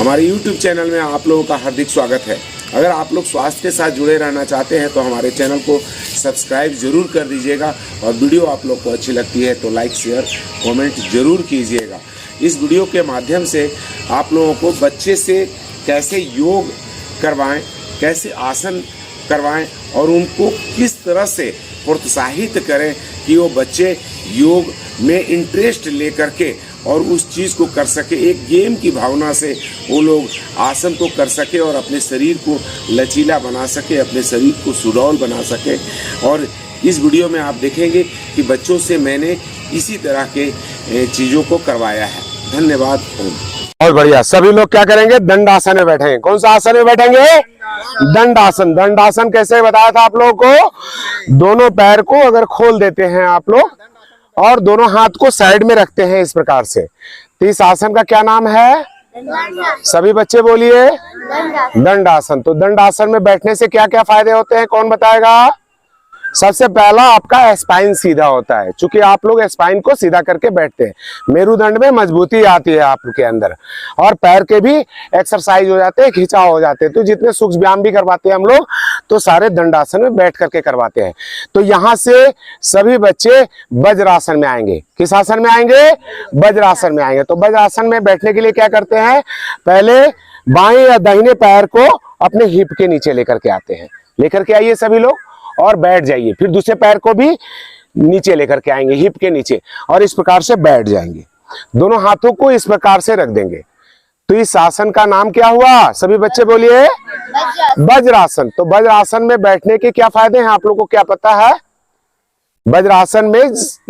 हमारे YouTube channel में आप लोगों का हार्दिक स्वागत है। अगर आप लोग स्वास्थ्य के साथ जुड़े रहना चाहते हैं तो हमारे चैनल को सब्सक्राइब जरूर कर दीजिएगा और वीडियो आप लोग को अच्छी लगती है तो लाइक शेयर कमेंट जरूर कीजिएगा। इस वीडियो के माध्यम से आप लोगों को बच्चे से कैसे योग करवाएं, कैसे आसन करवाएं और उनको किस तरह से प्रोत्साहित करें कि वो बच्चे योग में इंटरेस्ट लेकर के और उस चीज़ को कर सके, एक गेम की भावना से वो लोग आसन को कर सके और अपने शरीर को लचीला बना सके, अपने शरीर को सुडौल बना सके। और इस वीडियो में आप देखेंगे कि बच्चों से मैंने इसी तरह के चीज़ों को करवाया है। धन्यवाद। बहुत बढ़िया। सभी लोग क्या करेंगे? दंडासन में बैठेंगे। कौन सा आसन में बैठेंगे? दंडासन। दंडासन कैसे बताया था आप लोगों को? दोनों पैर को अगर खोल देते हैं आप लोग और दोनों हाथ को साइड में रखते हैं इस प्रकार से, तो इस आसन का क्या नाम है? सभी बच्चे बोलिए, दंडासन। तो दंडासन में बैठने से क्या क्या फायदे होते हैं, कौन बताएगा? सबसे पहला आपका स्पाइन सीधा होता है, क्योंकि आप लोग स्पाइन को सीधा करके बैठते हैं, मेरुदंड में मजबूती आती है आपके अंदर और पैर के भी एक्सरसाइज हो जाते हैं, खिंचाव हो जाते हैं। तो जितने सूक्ष्म व्यायाम भी करवाते हैं हम लोग तो सारे दंडासन में बैठ करके करवाते हैं। तो यहाँ से सभी बच्चे वज्रासन में आएंगे। किस आसन में आएंगे? वज्रासन में आएंगे। तो वज्रासन में बैठने के लिए क्या करते हैं? पहले बाएं या दाहिने पैर को अपने हिप के नीचे लेकर के आते हैं, लेकर के आइए सभी लोग और बैठ जाइए। फिर दूसरे पैर को भी नीचे लेकर के आएंगे, हिप के नीचे, और इस प्रकार से बैठ जाएंगे। दोनों हाथों को इस प्रकार से रख देंगे। तो इस आसन का नाम क्या हुआ? सभी बच्चे बोलिए, वज्रासन। तो वज्रासन में बैठने के क्या फायदे हैं आप लोगों को क्या पता है? वज्रासन में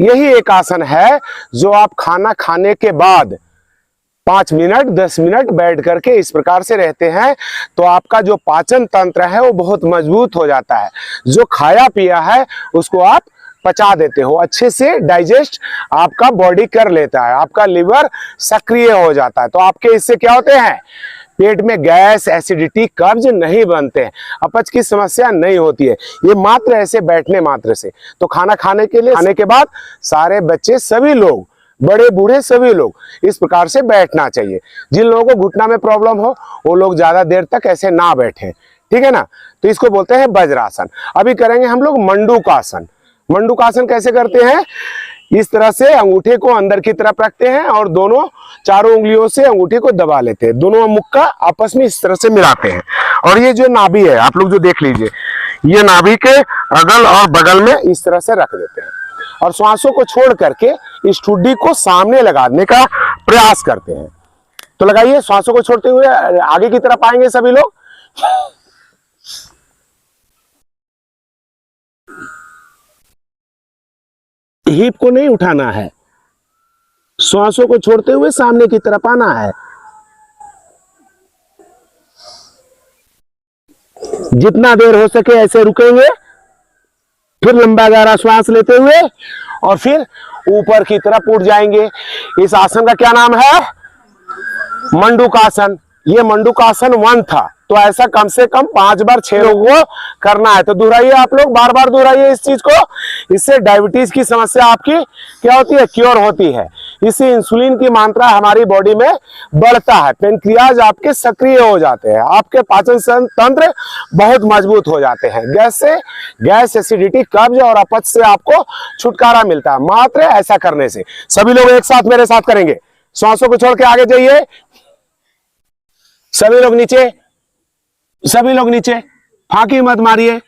यही एक आसन है जो आप खाना खाने के बाद 5 मिनट 10 मिनट बैठ करके इस प्रकार से रहते हैं तो आपका जो पाचन तंत्र है वो बहुत मजबूत हो जाता है। जो खाया पिया है उसको आप पचा देते हो, अच्छे से डाइजेस्ट आपका बॉडी कर लेता है, आपका लिवर सक्रिय हो जाता है। तो आपके इससे क्या होते हैं? पेट में गैस, एसिडिटी, कब्ज नहीं बनते हैं, अपच की समस्या नहीं होती है, ये मात्र ऐसे बैठने मात्र से। तो खाना खाने के लिए खाने के बाद सारे बच्चे, सभी लोग, बड़े बूढ़े सभी लोग इस प्रकार से बैठना चाहिए। जिन लोगों को घुटना में प्रॉब्लम हो वो लोग ज्यादा देर तक ऐसे ना बैठें, ठीक है ना? तो इसको बोलते हैं वज्रासन। अभी करेंगे हम लोग मंडूकासन। मंडूकासन कैसे करते हैं? इस तरह से अंगूठे को अंदर की तरफ रखते हैं और दोनों चारों उंगलियों से अंगूठे को दबा लेते हैं, दोनों मुक्का आपस में इस तरह से मिलाते हैं। और ये जो नाभि है आप लोग जो देख लीजिए, ये नाभि के अगल और बगल में इस तरह से रख देते हैं और श्वासों को छोड़ करके इस ठुड्डी को सामने लगाने का प्रयास करते हैं। तो लगाइए, श्वासों को छोड़ते हुए आगे की तरफ आएंगे सभी लोग। हिप को नहीं उठाना है, श्वासों को छोड़ते हुए सामने की तरफ आना है। जितना देर हो सके ऐसे रुकेंगे, फिर लंबा गहरा श्वास लेते हुए और फिर ऊपर की तरफ उठ जाएंगे। इस आसन का क्या नाम है? मंडूकासन। ये मंडूकासन 1 था, तो ऐसा कम से कम 5 बार 6 लोगों को करना है। तो दोहराइए आप लोग, बार बार दोहराइए इस चीज को। इससे डायबिटीज की समस्या आपकी क्या होती है? क्योर होती है। इससे इंसुलिन की मात्रा हमारी बॉडी में बढ़ता है, पेनक्रियाज आपके सक्रिय हो जाते हैं, आपके पाचन तंत्र बहुत मजबूत हो जाते हैं। गैस, एसिडिटी, कब्ज और अपच से आपको छुटकारा मिलता है मात्र ऐसा करने से। सभी लोग एक साथ मेरे साथ करेंगे। श्वासों को छोड़ के आगे जाइए, सभी लोग नीचे, सभी लोग नीचे, फांकी मत मारिए।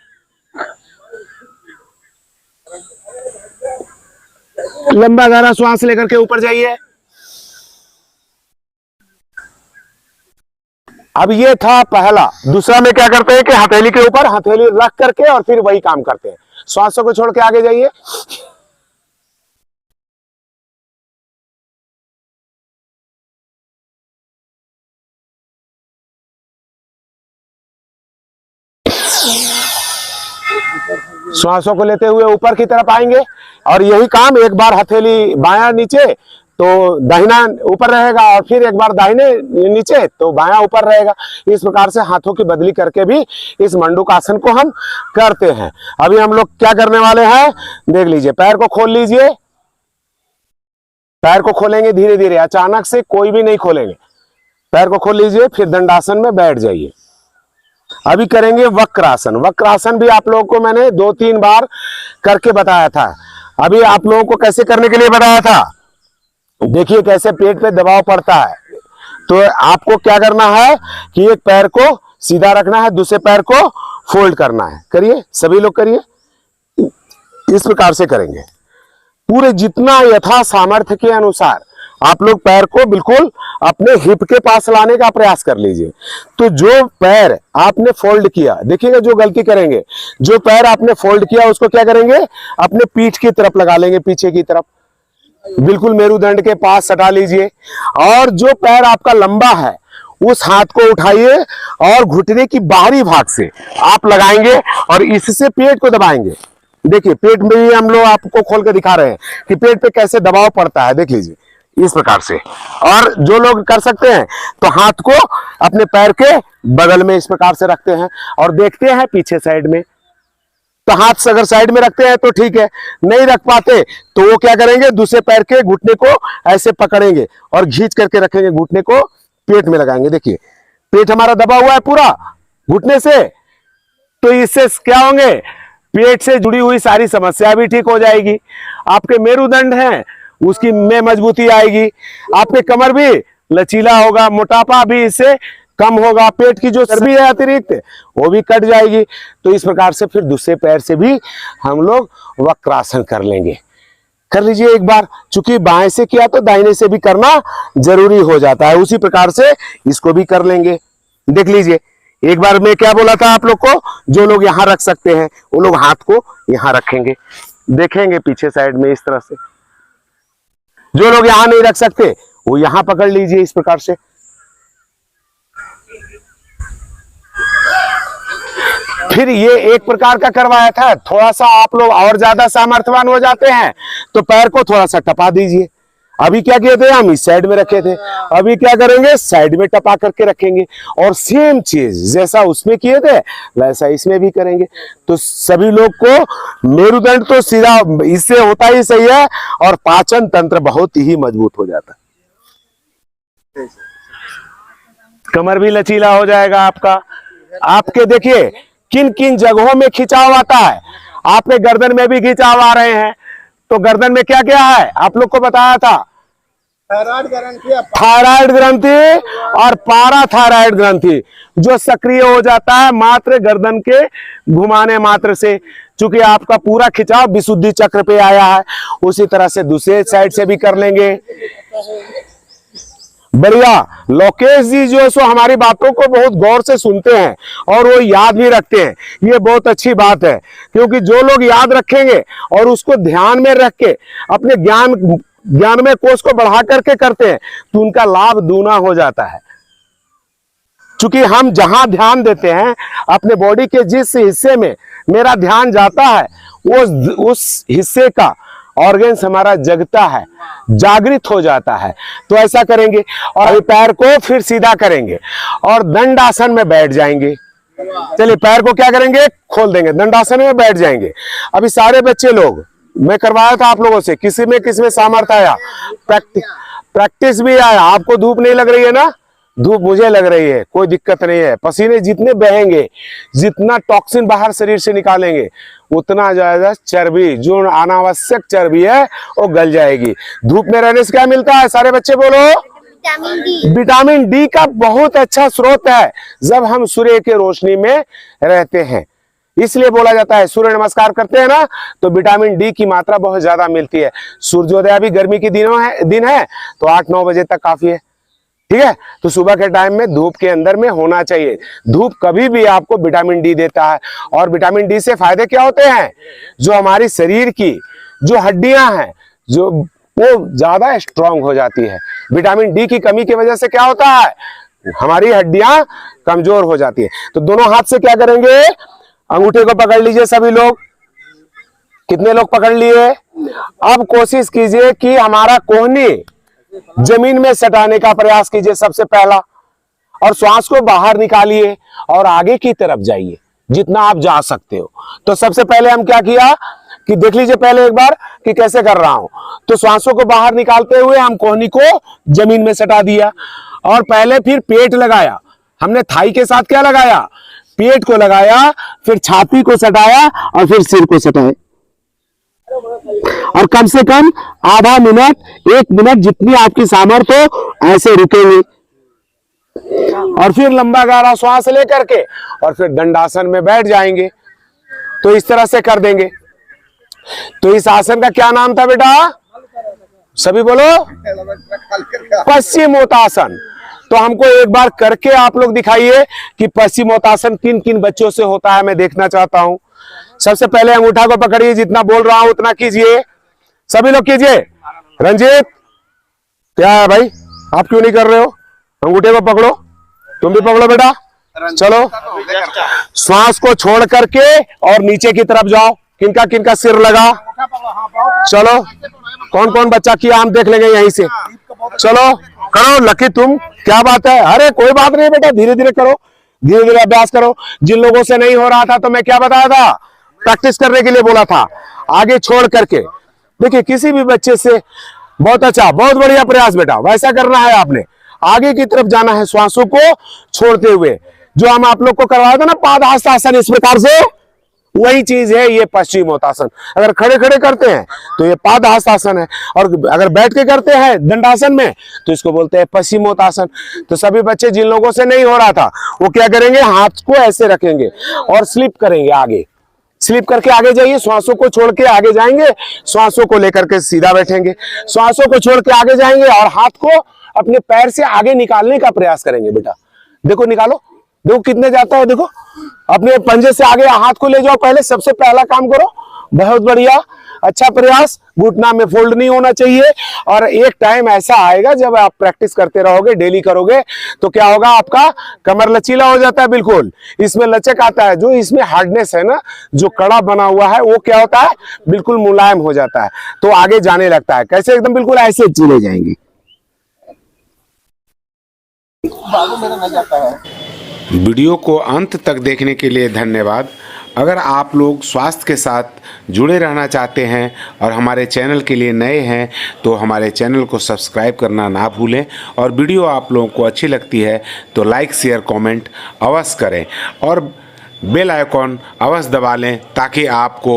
लंबा गहरा श्वास लेकर के ऊपर जाइए। अब ये था पहला। दूसरा में क्या करते हैं कि हथेली के ऊपर हथेली रख करके और फिर वही काम करते हैं। श्वासों को छोड़ के आगे जाइए। श्वासों को लेते हुए ऊपर की तरफ आएंगे और यही काम एक बार हथेली बायां नीचे तो दाहिना ऊपर रहेगा और फिर एक बार दाहिने नीचे तो बायां ऊपर रहेगा। इस प्रकार से हाथों की बदली करके भी इस मंडूकासन को हम करते हैं। अभी हम लोग क्या करने वाले हैं देख लीजिए। पैर को खोल लीजिए, पैर को खोलेंगे धीरे धीरे, अचानक से कोई भी नहीं खोलेंगे। पैर को खोल लीजिए, फिर दंडासन में बैठ जाइए। अभी करेंगे वक्रासन। वक्रासन भी आप लोगों को मैंने 2-3 बार करके बताया था। अभी आप लोगों को कैसे करने के लिए बताया था, देखिए कैसे पेट पे दबाव पड़ता है। तो आपको क्या करना है कि एक पैर को सीधा रखना है, दूसरे पैर को फोल्ड करना है। करिए, सभी लोग करिए, इस प्रकार से करेंगे। पूरे जितना यथा सामर्थ्य के अनुसार आप लोग पैर को बिल्कुल अपने हिप के पास लाने का प्रयास कर लीजिए। तो जो पैर आपने फोल्ड किया, देखिएगा जो गलती करेंगे, जो पैर आपने फोल्ड किया उसको क्या करेंगे, अपने पीठ की तरफ लगा लेंगे, पीछे की तरफ बिल्कुल मेरुदंड के पास सटा लीजिए। और जो पैर आपका लंबा है उस हाथ को उठाइए और घुटने की बाहरी भाग से आप लगाएंगे और इससे पेट को दबाएंगे। देखिए पेट में ही हम लोग आपको खोल के दिखा रहे हैं कि पेट पे कैसे दबाव पड़ता है, देख लीजिए इस प्रकार से। और जो लोग कर सकते हैं तो हाथ को अपने पैर के बगल में इस प्रकार से रखते हैं और देखते हैं पीछे साइड में। तो हाथ से अगर साइड में रखते हैं तो ठीक है, नहीं रख पाते तो वो क्या करेंगे, दूसरे पैर के घुटने को ऐसे पकड़ेंगे और खींच करके रखेंगे, घुटने को पेट में लगाएंगे। देखिए पेट हमारा दबा हुआ है पूरा घुटने से, तो इससे क्या होंगे, पेट से जुड़ी हुई सारी समस्या भी ठीक हो जाएगी। आपके मेरुदंड हैं उसकी में मजबूती आएगी, आपके कमर भी लचीला होगा, मोटापा भी इससे कम होगा, पेट की जो चर्बी है अतिरिक्त वो भी कट जाएगी। तो इस प्रकार से फिर दूसरे पैर से भी हम लोग वक्रासन कर लेंगे। कर लीजिए एक बार, चूंकि बाएं से किया तो दाहिने से भी करना जरूरी हो जाता है, उसी प्रकार से इसको भी कर लेंगे। देख लीजिए एक बार मैं क्या बोला था आप लोग को, जो लोग यहां रख सकते हैं वो लोग हाथ को यहां रखेंगे, देखेंगे पीछे साइड में इस तरह से। जो लोग यहां नहीं रख सकते वो यहां पकड़ लीजिए इस प्रकार से। फिर ये एक प्रकार का करवाया था, थोड़ा सा आप लोग और ज्यादा सामर्थ्यवान हो जाते हैं तो पैर को थोड़ा सा टपा दीजिए। अभी क्या किए थे, हम इस साइड में रखे थे, अभी क्या करेंगे, साइड में टपा करके रखेंगे और सेम चीज जैसा उसमें किए थे वैसा इसमें भी करेंगे। तो सभी लोग को मेरुदंड तो सीधा इससे होता ही सही है और पाचन तंत्र बहुत ही मजबूत हो जाता है, कमर भी लचीला हो जाएगा आपका। आपके देखिए किन किन जगहों में खिंचाव आता है, आपके गर्दन में भी खिंचाव आ रहे हैं। तो गर्दन में क्या क्या है आप लोग को बताया था, थायराइड ग्रंथि और पाराथायराइड ग्रंथि जो सक्रिय हो जाता है मात्र गर्दन के घुमाने मात्र से। चूंकि आपका पूरा खिंचाव विशुद्धि चक्र पे आया है, उसी तरह से दूसरे साइड से भी कर लेंगे। बढ़िया, लोकेश जी जो सो हमारी बातों को बहुत गौर से सुनते हैं और वो याद भी रखते हैं, ये बहुत अच्छी बात है। क्योंकि जो लोग याद रखेंगे और उसको ध्यान में रख के अपने ज्ञान में कोष को बढ़ा करके करते हैं तो उनका लाभ दूना हो जाता है। क्योंकि हम जहां ध्यान देते हैं, अपने बॉडी के जिस हिस्से में मेरा ध्यान जाता है वो उस हिस्से का ऑर्गन्स हमारा जगता है, जागृत हो जाता है। तो ऐसा करेंगे और पैर को फिर सीधा करेंगे और दंडासन में बैठ जाएंगे। चलिए पैर को क्या करेंगे, खोल देंगे, दंडासन में बैठ जाएंगे। अभी सारे बच्चे लोग, मैं करवाया था आप लोगों से, किसी में सामर्थ्य आया, प्रैक्टिस भी आया। आपको धूप नहीं लग रही है ना, धूप मुझे लग रही है, कोई दिक्कत नहीं है। पसीने जितने बहेंगे, जितना टॉक्सिन बाहर शरीर से निकालेंगे उतना ज्यादा चर्बी, जो अनावश्यक चर्बी है वो गल जाएगी। धूप में रहने से क्या मिलता है, सारे बच्चे बोलो, विटामिन डी का बहुत अच्छा स्रोत है जब हम सूर्य के रोशनी में रहते हैं। इसलिए बोला जाता है सूर्य नमस्कार करते हैं ना तो विटामिन डी की मात्रा बहुत ज्यादा मिलती है। सूर्योदय भी गर्मी के दिन है तो 8-9 बजे तक काफी है, ठीक है। तो सुबह के टाइम में धूप के अंदर में होना चाहिए। धूप कभी भी आपको विटामिन डी देता है। और विटामिन डी से फायदे क्या होते हैं, जो हमारी शरीर की जो हड्डियां हैं जो वो ज्यादा स्ट्रांग हो जाती है। विटामिन डी की कमी की वजह से क्या होता है, हमारी हड्डियां कमजोर हो जाती है। तो दोनों हाथ से क्या करेंगे, अंगूठे को पकड़ लीजिए सभी लोग। कितने लोग पकड़ लिए, अब कोशिश कीजिए कि हमारा कोहनी जमीन में सटाने का प्रयास कीजिए सबसे पहला, और श्वास को बाहर निकालिए और आगे की तरफ जाइए जितना आप जा सकते हो। तो सबसे पहले हम क्या किया कि देख लीजिए पहले एक बार कि कैसे कर रहा हूं। तो श्वासों को बाहर निकालते हुए हम कोहनी को जमीन में सटा दिया और पहले फिर पेट लगाया, हमने थाई के साथ क्या लगाया, पेट को लगाया, फिर छाती को सटाया और फिर सिर को सटाया। और कम से कम आधा मिनट, 1 मिनट, जितनी आपकी सामर्थ्य हो, ऐसे रुकेंगे और फिर लंबा गहरा श्वास लेकर के और फिर दंडासन में बैठ जाएंगे। तो इस तरह से कर देंगे। तो इस आसन का क्या नाम था बेटा, सभी बोलो, पश्चिमोत्तासन। तो हमको एक बार करके आप लोग दिखाइए कि पश्चिमोत्तासन किन किन बच्चों से होता है, मैं देखना चाहता हूं। सबसे पहले अंगूठा को पकड़िए, जितना बोल रहा हूं उतना कीजिए, सभी लोग कीजिए। रंजीत, क्या है भाई, आप क्यों नहीं कर रहे हो? अंगूठे को पकड़ो, तुम भी पकड़ो बेटा। चलो, श्वास को छोड़ करके और नीचे की तरफ जाओ। किनका किनका सिर लगा, चलो, कौन कौन बच्चा किया हम देख लेंगे यहीं से। चलो करो, लकी तुम, क्या बात है, अरे कोई बात नहीं बेटा, धीरे धीरे करो, धीरे धीरे अभ्यास करो। जिन लोगों से नहीं हो रहा था तो मैं क्या बताया था, प्रैक्टिस करने के लिए बोला था, आगे छोड़ करके। देखिए किसी भी बच्चे से, बहुत अच्छा, बहुत बढ़िया प्रयास बेटा, वैसा करना है आपने, आगे की तरफ जाना है श्वासों को छोड़ते हुए। जो हम आप लोग को करवाया था ना पादहस्तासन, इस प्रकार से, वही चीज है ये पश्चिमोत्तासन। अगर खड़े खड़े करते हैं तो ये पादहस्तासन है, और अगर बैठ के करते हैं दंडासन में तो इसको बोलते हैं पश्चिमोत्तासन। तो सभी बच्चे जिन लोगों से नहीं हो रहा था वो क्या करेंगे, हाथ को ऐसे रखेंगे और स्लिप करेंगे, आगे स्लिप करके आगे जाइए, श्वासों को छोड़ के आगे जाएंगे, श्वासों को लेकर के सीधा बैठेंगे, श्वासों को छोड़ के आगे जाएंगे और हाथ को अपने पैर से आगे निकालने का प्रयास करेंगे। बेटा देखो, निकालो, देखो कितने जाता है, देखो अपने पंजे से आगे हाथ को ले जाओ, पहले सबसे पहला काम करो। बहुत बढ़िया, अच्छा प्रयास, घुटना में फोल्ड नहीं होना चाहिए। और एक टाइम ऐसा आएगा जब आप प्रैक्टिस करते रहोगे, डेली करोगे, तो क्या होगा, आपका कमर लचीला हो जाता है, बिल्कुल इसमें लचक आता है। जो इसमें हार्डनेस है ना, जो कड़ा बना हुआ है, वो क्या होता है, बिल्कुल मुलायम हो जाता है, तो आगे जाने लगता है। कैसे, एकदम बिल्कुल ऐसे चले जाएंगे। वीडियो को अंत तक देखने के लिए धन्यवाद। अगर आप लोग स्वास्थ्य के साथ जुड़े रहना चाहते हैं और हमारे चैनल के लिए नए हैं तो हमारे चैनल को सब्सक्राइब करना ना भूलें, और वीडियो आप लोगों को अच्छी लगती है तो लाइक शेयर कमेंट अवश्य करें और बेल आइकॉन अवश्य दबा लें ताकि आपको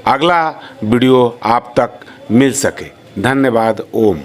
अगला वीडियो आप तक मिल सके। धन्यवाद। ओम।